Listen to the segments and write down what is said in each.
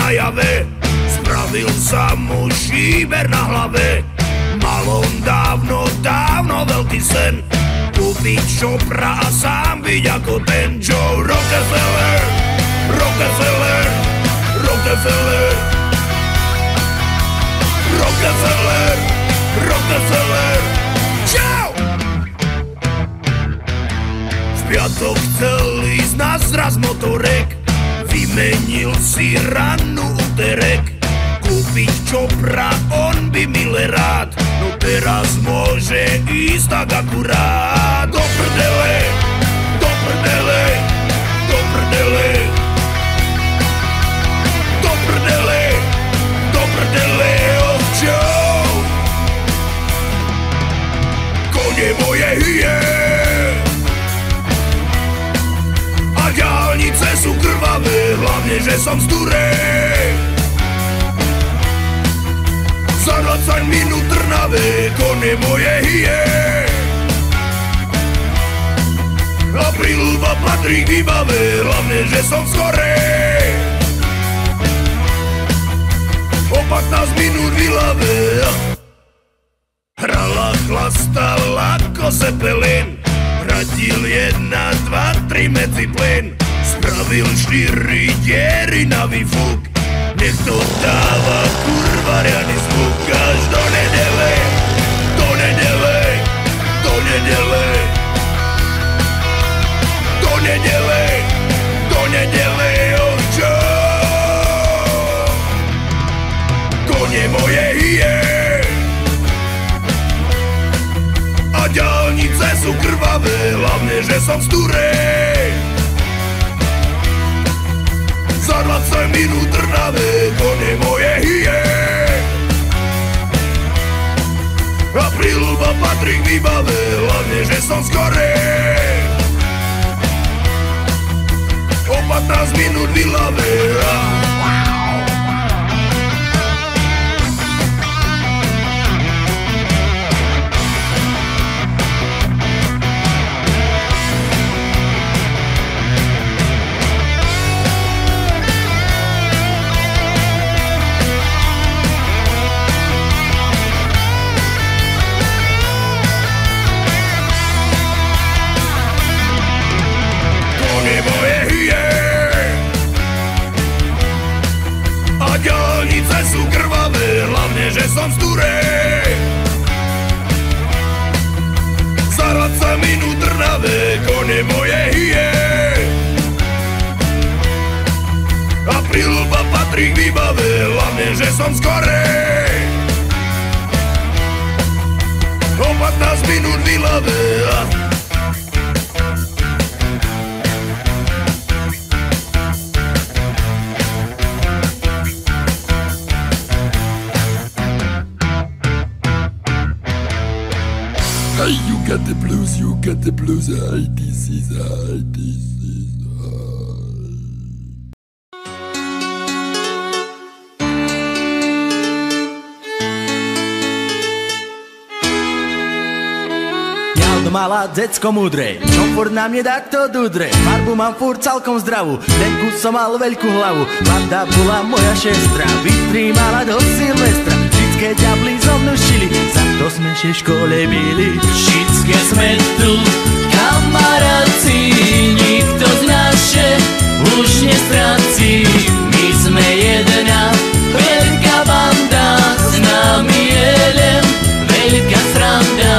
na jave. Spravil sa mu šíber na hlave. Mal on dávno, dávno veľký sen, kúpiť šopra a sám byť ako ten Joe Rockefeller. Rockefeller, Rockefeller, Rockefeller, Rockefeller. Čau! V piatok chcel ísť na zraz motorek, vymenil si ranú úterek. Kúpiť čopra on by mile rád, no teraz môže ísť tak akurát. Do prdele, do prdele, do prdele, do prdele, do prdele, oh Joe. Kone moje hyje a diaľnice sú krvavé, hlavne že som z Turej. Za 20 minút Trnave, kone moje hyje. A príľuba patrí k výbave, hlavne že som skorej. O 15 minút v Ilave hrala, chlastala ako Zeppelin. Radil 1, 2, 3 medzi plyn. Spravil 4 diery na výfuk. Nech to dáva kurva riadny zvuk až do nedele, do nedele, do nedele, do nedele, do nedele, oh Joe. Kone moje hyje a diaľnice sú krvavé, hlavne že som z Turej. Za 20 minút Trnave, kone moje hyje. A príľuba patrí k výbave, hlavne že som skorej. O 15 minút v Ilave. Diaľnice sú krvavé, hlavne že som z Turej. Za 20 minút Trnave, kone moje hyje. A príľuba patrí k výbave, hlavne že som skorej. O 15 minút v Ilave. You got the blues, you got the blues, this is Malá decko múdre, čo furt na mne takto dudre. Farbu mám furt celkom zdravú, tenku som mal veľkú hlavu. Vláda bola moja šestra, vytrímala do Silvestra. Vždycké ďabli so mnou šili, za to sme še škole byli. Vždycké sme tu, kamaráci, nikto z naše už nestráci. My sme jedna veľká banda, s nami je len veľká sranda.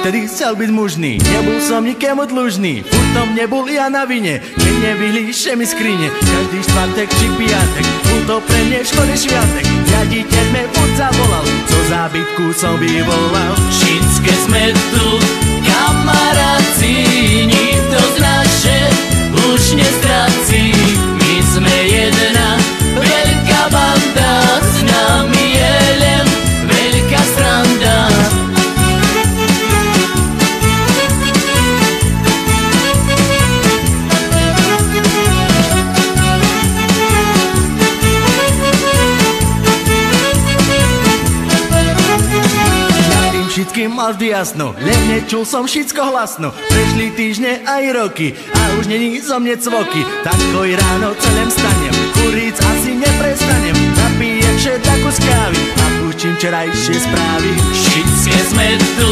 Vtedy chcel byť mužný, nebol som nikému dlužný. Furt tom nebol ja na vine, keď nevyhlíše mi skrine. Každý štvrtek či piatek, bol to pre mne školy šviatek. Riaditeľ me furt zavolal, co zábytku som vyvolal. Všetké sme tu, kamaráci, nikto z naše už nestráci. My sme jedna veľká banda, s nami je len veľká sranda. vždycky mal vždy jasno, len nečul som všetko hlasno. Prešli týždne aj roky a už není zo mne cvoky. Takoj ráno celém stanem, kuriť asi neprestanem. Napijem všetku z kávy a púšťim včerajšie správy. Všetké sme tu,